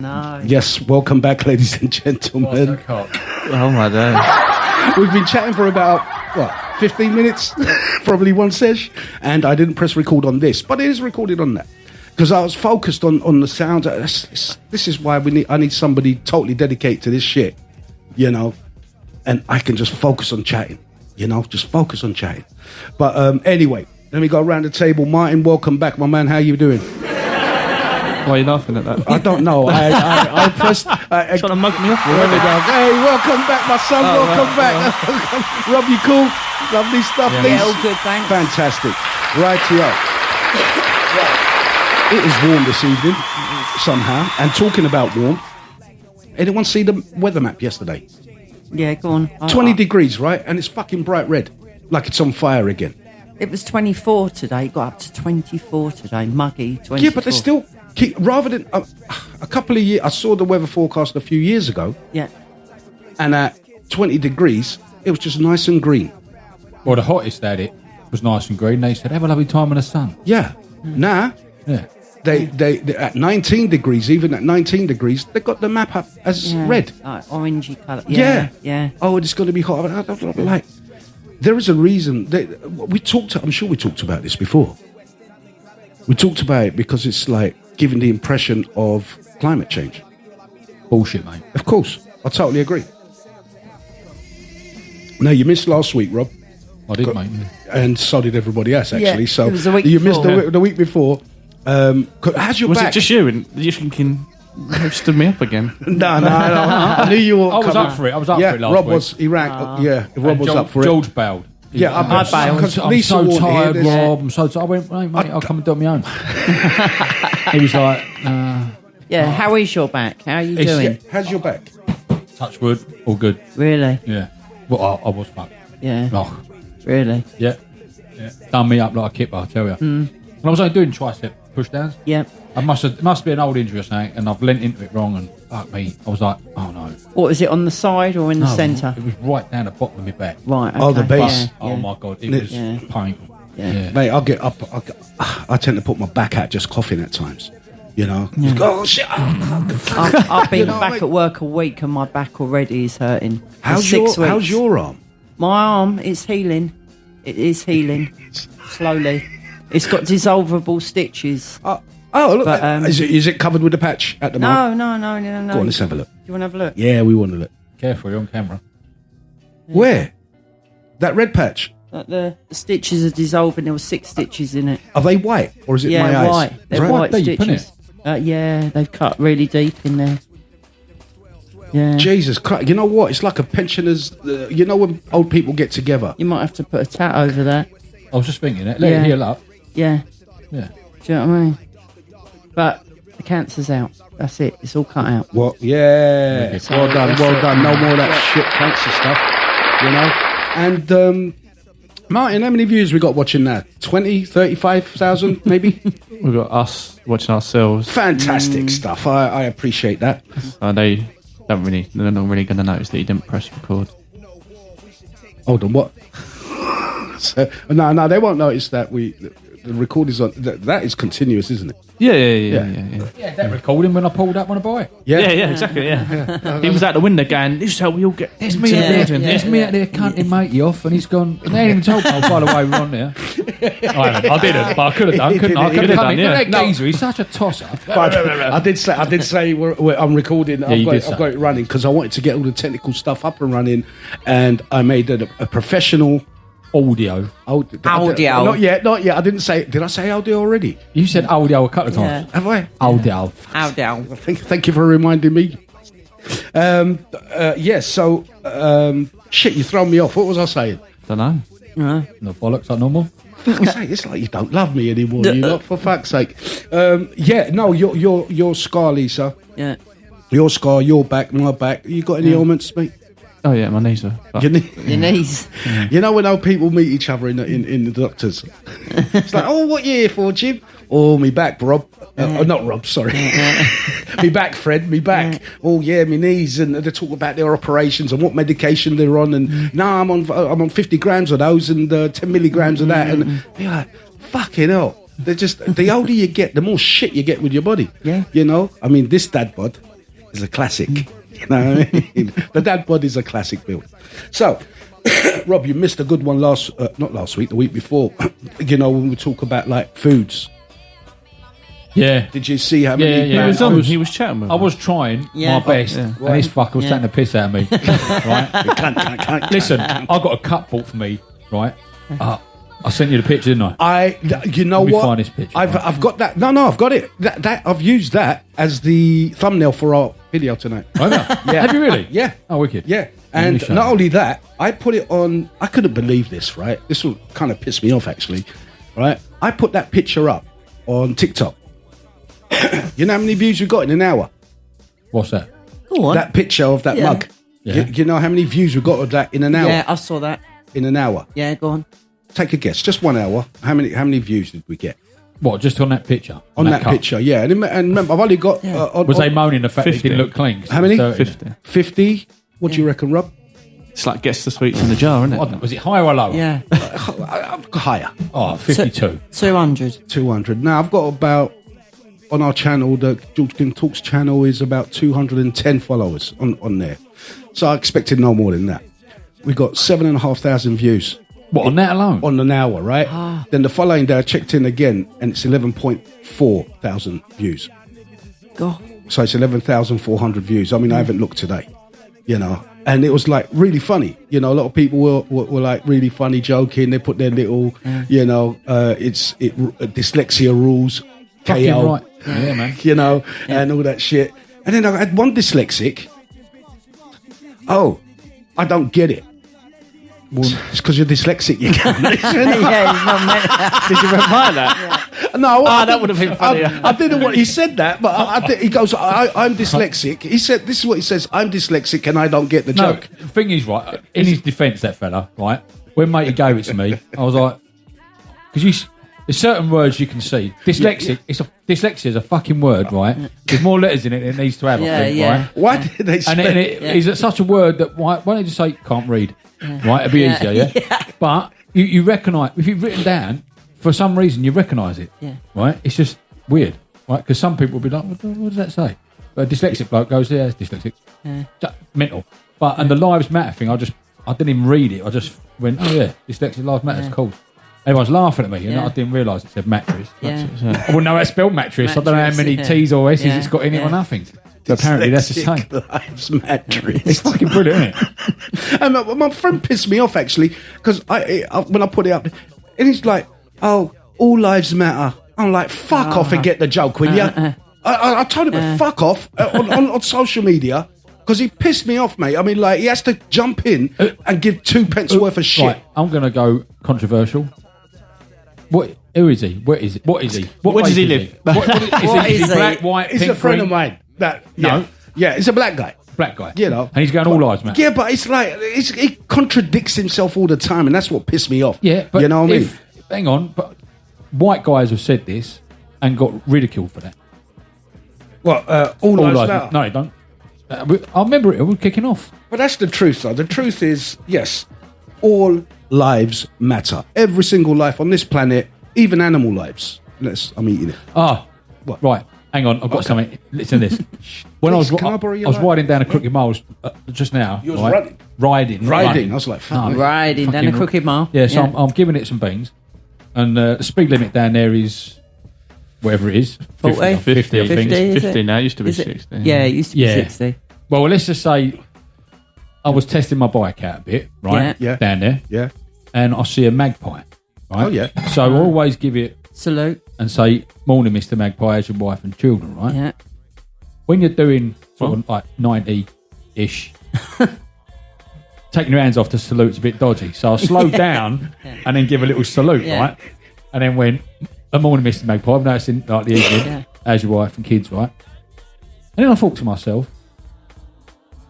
No. Yes, welcome back, ladies and gentlemen. Oh my day. We've been chatting for about, 15 minutes? Probably one sesh. And I didn't press record on this, but it is recorded on that. Because I was focused on the sound. This is why I need somebody totally dedicated to this shit, and I can just focus on chatting, just focus on chatting. But anyway, let me go around the table. Martin, welcome back, my man. How you doing? Why are you laughing at that? I don't know. I pressed... Trying to mug me off. There we go. Hey, welcome back, my son. Welcome back. Rob, you cool? Lovely stuff, Lisa. Yeah, all good, thanks. Fantastic. Right. It is warm this evening, somehow. And talking about warmth, anyone see the weather map yesterday? Yeah, go on. 20 degrees, right? And it's fucking bright red, like it's on fire again. It was 24 today. It got up to 24 today. Muggy, 24. Yeah, but they still... rather than a couple of years, I saw the weather forecast a few years ago. Yeah. And at 20 degrees, it was just nice and green. Well, the hottest at it was nice and green. They said, have a lovely time in the sun. Yeah. Nah. Yeah. They at 19 degrees, even at 19 degrees, they got the map up as red. Like orangey colour. Yeah. Oh, it's going to be hot. Like, there is a reason. I'm sure we talked about this before. We talked about it because it's like giving the impression of climate change. Bullshit, mate. Of course. I totally agree. Now, you missed last week, Rob. I did, mate. And so did everybody else, actually. Yeah, so it was the week you before. missed the week before. How's your Was back? it just you? And you thinking, you stood me up again? No. I knew you were I was coming. up for it. I was up for it last Rob week. was. He rang. Rob was up for it. George bailed. Yeah, I bailed. because I'm Lisa so warned tired, here, Rob. I'm so tired. I went, hey, mate, I'll come and do it on my own. He was like, Yeah, how is your back? How are you doing? How's your back? touch wood, all good. Really? Yeah. Well, I was fucked. Yeah. Oh, Really? yeah. Done me up like a kipper, I tell you. And I was only doing tricep pushdowns. Yeah. It must be an old injury or something, and I've leant into it wrong, and fuck me, I was like, oh no. What was it, on the side or in the centre? It was right down the bottom of my back. Right. Oh, the okay. base. Yeah, Oh yeah. my god, it was Yeah. painful. Yeah. Mate, I'll get up. I tend to put my back out just coughing at times. Just go, oh shit. I've been back mate. at work a week and my back already is hurting. For How's 6 weeks. how's your arm? My arm, it's healing. It is healing. Slowly. It's got dissolvable stitches. Oh, look. But, Is it covered with a patch at the moment? No. Go on, let's have a look. Do you want to have a look? Yeah, we want to look. Careful, you're on camera. Where? That red patch? Like the stitches are dissolving. There were 6 stitches in it. Are they white or is it my Yeah, eyes? white. They're Right. white deep, innit? stitches. Yeah, they've cut really deep in there. Yeah. Jesus Christ! You know what? It's like a pensioners. You know when old people get together. You might have to put a tat over that. I was just thinking it. Let it heal up. Yeah. Yeah. Do you know what I mean? But the cancer's out. That's it. It's all cut out. What? Yeah. So Well done. that's Well it. done. No more of that shit cancer stuff. And Martin, how many views we got watching that? 20, 35,000 maybe? We've got us watching ourselves. Fantastic stuff. I appreciate that. They're not really going to notice that you didn't press record. Hold on, what? No, they won't notice that the record is on. That is continuous, isn't it? Yeah. Yeah, that recording when I pulled up on a bike. Yeah, exactly. Yeah. He was out the window going, "This is how we all get." There's me out there. There's me out there cunting matey off, and he's gone. And they ain't even told me. Oh, by the way, we're on there. I didn't, but I could have done. Couldn't I? I could have done. Yeah. That geezer, he's such a tosser. But I did say I'm recording. you did I've got it running because I wanted to get all the technical stuff up and running, and I made a professional Audio. Audio. Not yet. I didn't say. Did I say audio already? You said audio a couple of times. Have I? Audio. Audio. Thank you for reminding me. So shit, you thrown me off. What was I saying? Don't know. No bollocks like normal. It's like you don't love me anymore. You lot, for fuck's sake. Your scar, Lisa. Yeah. Your scar, your back, my back. You got any ailments, mate? Oh yeah, my knees are. Your Your knees. You know when old people meet each other in the doctors, it's like, oh, what you here for, Jim? Oh, me back, Rob. Not Rob, sorry. Me back, Fred. Me back. Oh yeah, me knees, and they talk about their operations and what medication they're on, and no, I'm on 50 grams of those and 10 milligrams of that, and you're like, fucking hell. They're just the older you get, the more shit you get with your body. Yeah. You know, I mean, this dad bod, is a classic. You know what I mean? The dad bod is a classic build. So, Rob, you missed a good one not last week, the week before. You know, when we talk about like foods. Yeah. Did you see how many? Yeah, he was chatting with I was trying my best, and this fucker was taking the piss out of me. Right? Listen, I got a cup bought for me. Right? I sent you the picture, didn't I? You know Let me what? find this picture, I've got that. No, I've got it. That I've used that as the thumbnail for our video tonight. Oh, no. Yeah. Have you really? Yeah. Oh, wicked. Yeah. And not only that, I put it on. I couldn't believe this. Right? This will kind of piss me off, actually. Right? I put that picture up on TikTok. You know how many views we got in an hour? What's that? Go on. That picture of that mug. Yeah. You know how many views we got of that in an hour? Yeah, I saw that. In an hour. Yeah, go on. Take a guess. Just 1 hour. How many views did we get? What, just on that picture? On that cup? picture, yeah. And remember, I've only got... Was they moaning the fact that it 50. didn't look clean? How many? 50. 50? What do you reckon, Rob? It's like guess the sweets in the jar, isn't it? Was it higher or lower? Yeah. Higher. Oh, 52. 200. 200. Now, I've got about... On our channel, the George King Talks channel is about 210 followers on there. So I expected no more than that. We got 7,500 views. What, on that alone? On an hour, right? Then the following day, I checked in again, and it's 11.4 thousand views. God. So it's 11,400 views. I mean, I haven't looked today, you know. And it was like really funny. You know, a lot of people were like really funny, joking. They put their little, you know, dyslexia rules, Fucking KO, right. Yeah, man. you know, and all that shit. And then I had one dyslexic. Oh, I don't get it. Well, it's because you're dyslexic. You can't listen. Yeah, he's not meant. Did you reply that? No, that would have been funny. I didn't want. He said that, but he goes, "I'm dyslexic." He said, "This is what he says. I'm dyslexic, and I don't get the No, joke." the thing is, right, in his defence, that fella, right, when matey gave it to me, I was like, because there's certain words you can see. Dyslexic, dyslexia is a fucking word, right? There's more letters in it than it needs to have, I think, right? Why did they spell And it's such a word that, why don't you just say, can't read, right? It'd be easier, yeah? But you recognise, if you've written down, for some reason, you recognise it, right? It's just weird, right? Because some people will be like, what does that say? But a dyslexic bloke goes, yeah, it's dyslexic. Mental. And the Lives Matter thing, I didn't even read it. I just went, oh yeah, dyslexic Lives Matter, it's cool. Everyone's laughing at me, and I didn't realise it said mattress. Yeah. I wouldn't know how to spell mattress. I don't know how many T's or S's it's got in it or nothing. So apparently that's the same. Lives Mattress. It's fucking brilliant, isn't it? And my friend pissed me off actually because when I put it up, and he's like, "Oh, all lives matter." I'm like, "Fuck off and get the joke, will you?" I told him to fuck off on social media. Because he pissed me off, mate. I mean, like, he has to jump in and give 2 pence worth of shit. Right, I'm going to go controversial. Who is he? What is he? Where does he live? Is he black, white, He's pink, a friend green? of mine. No. Yeah, he's a black guy. Black guy. You know. And he's going all lives, man. Yeah, but it's like, he contradicts himself all the time, and that's what pissed me off. Yeah, but you know what I mean? Hang on, but white guys have said this and got ridiculed for that. Well, all lives matter. No, they don't. I remember it was kicking off. But that's the truth, though. The truth is, yes, all lives matter. Every single life on this planet, even animal lives. I'm eating it. Ah, What? right. Hang on, I've got something. Listen to this. When Please, I can I was borrow your light? riding down a crooked mile just now. You was right? Riding. I was like, fuck. No, Riding down a crooked mile. Yeah, so I'm giving it some beans. And the speed limit down there is whatever it is. 40? 50, I think. 50, is 50 it? now, used to be Is it? 60. Yeah, it used to be Yeah. 60. Well, let's just say I was testing my bike out a bit, right? Yeah. Down there. Yeah. And I see a magpie, right? Oh, yeah. So I always give it Salute. and say, morning, Mr. Magpie, as your wife and children, right? Yeah. When you're doing sort of like 90-ish, taking your hands off to salute's a bit dodgy. So I slowed down and then give a little salute, Yeah. right? And then went, good morning, Mr. Magpie. I've noticed in like the evening, as your wife and kids, right? And then I thought to myself,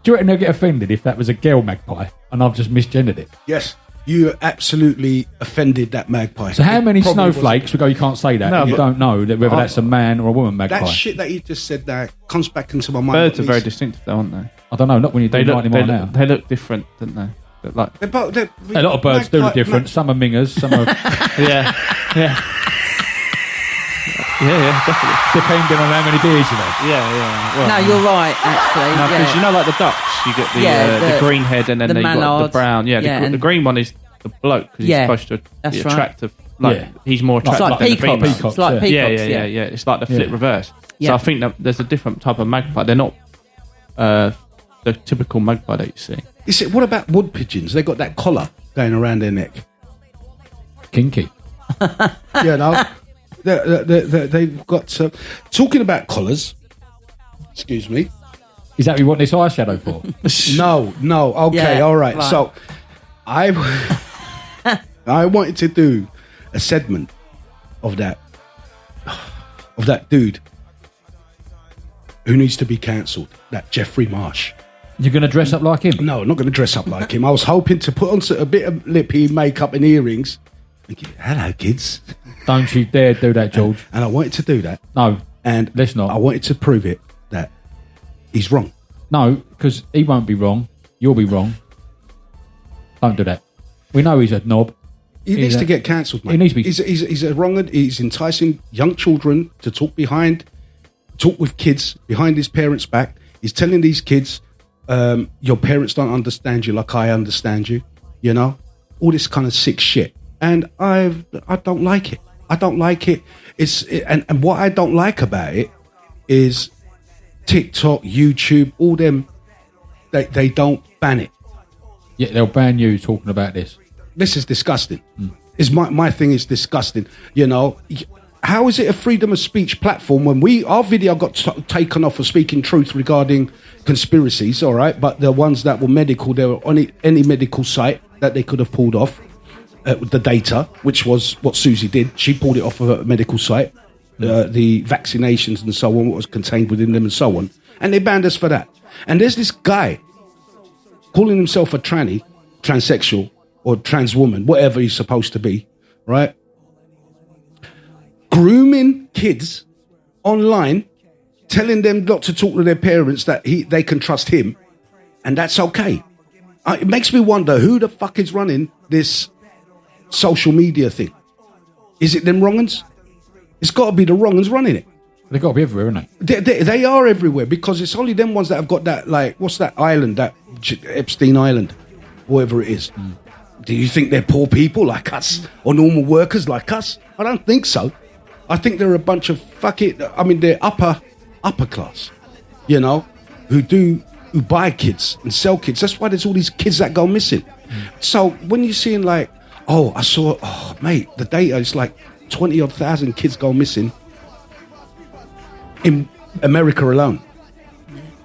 do you reckon they'll get offended if that was a girl magpie and I've just misgendered it? Yes. You absolutely offended that magpie. So how It many probably snowflakes would go, you can't say that, No, and you but- don't know that whether that's a man or a woman magpie? That shit that you just said that comes back into my mind. Birds are at very least. distinctive, though, aren't they? I don't know, not when you do 90 mile an hour. They look different, don't they? Look like A lot of birds do look different. Some are mingers, some are... yeah, yeah. Yeah, definitely. Depending on how many beers you have. Yeah. Well, No, you're right, actually. no, because yeah. you know, like the ducks, you get the green head, and then the you've got the mallard. brown. Yeah, Yeah, the and- green one is the bloke because Yeah, he's supposed to that's be right. attractive. Like Yeah. he's more It's attractive like than the peacocks. female. Peacocks, It's like yeah. peacocks. Yeah. It's like the flip Yeah. reverse. Yeah. So I think that there's a different type of magpie. They're not the typical magpie that you see. Is it? What about wood pigeons? They got that collar going around their neck. Kinky. You know, they've got. Talking about collars. Excuse me. Is that what you want this eyeshadow for? No. Okay, Yeah, all right. right. So, I wanted to do a segment of that dude who needs to be cancelled. That Jeffrey Marsh. You're going to dress up like him? No, I'm not going to dress up like him. I was hoping to put on a bit of lippy makeup and earrings. Thinking, hello, kids. Don't you dare do that, George. And I wanted to do that. No, And let's not. I wanted to prove it that he's wrong. No, because he won't be wrong. You'll be wrong. Don't do that. We know he's a knob. He needs to get cancelled, mate. He needs to be- He's a wrong. He's enticing young children to talk with kids behind his parents' back. He's telling these kids, your parents don't understand you like I understand you. You know, all this kind of sick shit. And I don't like it. I don't like it. And what I don't like about it is TikTok, YouTube, all them. They don't ban it. Yeah, they'll ban you talking about this. This is disgusting. Is my thing is disgusting. You know, how is it a freedom of speech platform when our video got taken off for speaking truth regarding conspiracies? All right, but the ones that were medical, they were on any medical site that they could have pulled off the data, which was what Susie did. She pulled it off of a medical site, the vaccinations and so on, what was contained within them and so on, and they banned us for that. And there's this guy calling himself a transsexual or trans woman, whatever he's supposed to be, right? Grooming kids online, telling them not to talk to their parents, that they can trust him, and that's okay. It makes me wonder who the fuck is running this social media thing. Is it them wrong'uns? It's got to be the wrong'uns running it. They've got to be everywhere, haven't they? They are everywhere because it's only them ones that have got that, like, what's that island, that Epstein Island, whatever it is. Do you think they're poor people like us or normal workers like us? I don't think so. I think they're a bunch of they're upper class, you know, who buy kids and sell kids. That's why there's all these kids that go missing. So when you're seeing like, mate, the data is like 20,000 odd kids go missing in America alone.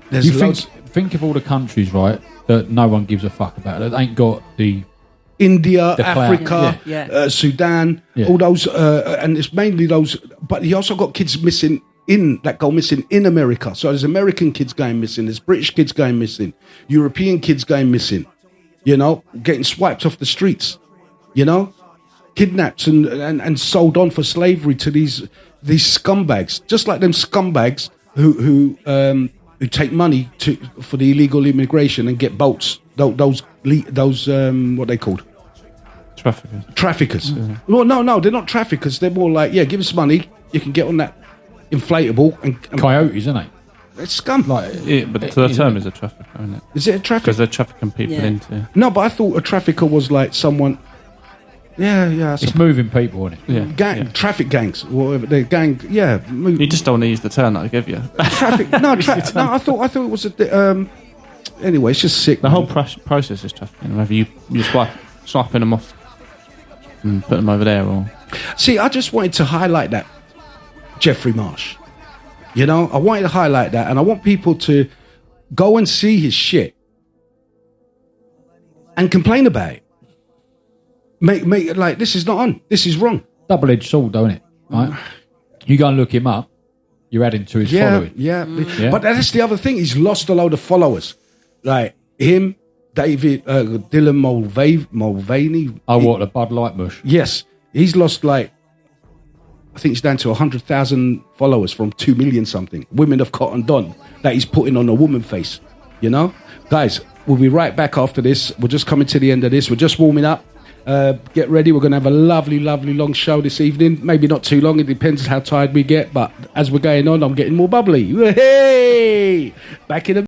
There's loads. Think of all the countries, right, that no one gives a fuck about. That ain't got the India, clout. Africa, Yeah. Sudan, Yeah. all those, and it's mainly those. But you also got kids that go missing in America. So there's American kids going missing, there's British kids going missing, European kids going missing. You know, getting swiped off the streets. You know, kidnapped and sold on for slavery to these scumbags, just like them scumbags who take money for the illegal immigration and get boats. Those what they called? Traffickers. Yeah. Well, no, they're not traffickers. They're more like, give us money, you can get on that inflatable and coyotes, isn't it? it's scum. Yeah, but the term is a trafficker, isn't it? Is it a trafficker? Because they're trafficking people Yeah. into. No, but I thought a trafficker was like someone. Yeah. It's moving people, isn't it? Yeah. Traffic gangs, whatever they gang. Yeah, You just don't want to use the term that I give you. traffic. No, I thought it was a. Anyway, it's just sick. The whole process is trafficking. Whether you swiping them off and put them over there, or See, I just wanted to highlight that Jeffrey Marsh. You know, I wanted to highlight that, and I want people to go and see his shit and complain about it. Make it like, this is not on. This is wrong. Double-edged sword, don't it? Right? You go and look him up, you're adding to his following. Yeah. Yeah. But that's the other thing. He's lost a load of followers. Like him, David, Dylan Mulvaney. Oh, what, the Bud Light mush? Yes. He's lost I think he's down to 100,000 followers from 2 million something. Women have cottoned on that he's putting on a woman face. You know? Guys, we'll be right back after this. We're just coming to the end of this. We're just warming up. Get ready. We're going to have a lovely, lovely long show this evening. Maybe not too long. It depends how tired we get. But as we're going on, I'm getting more bubbly. Hey! Back in a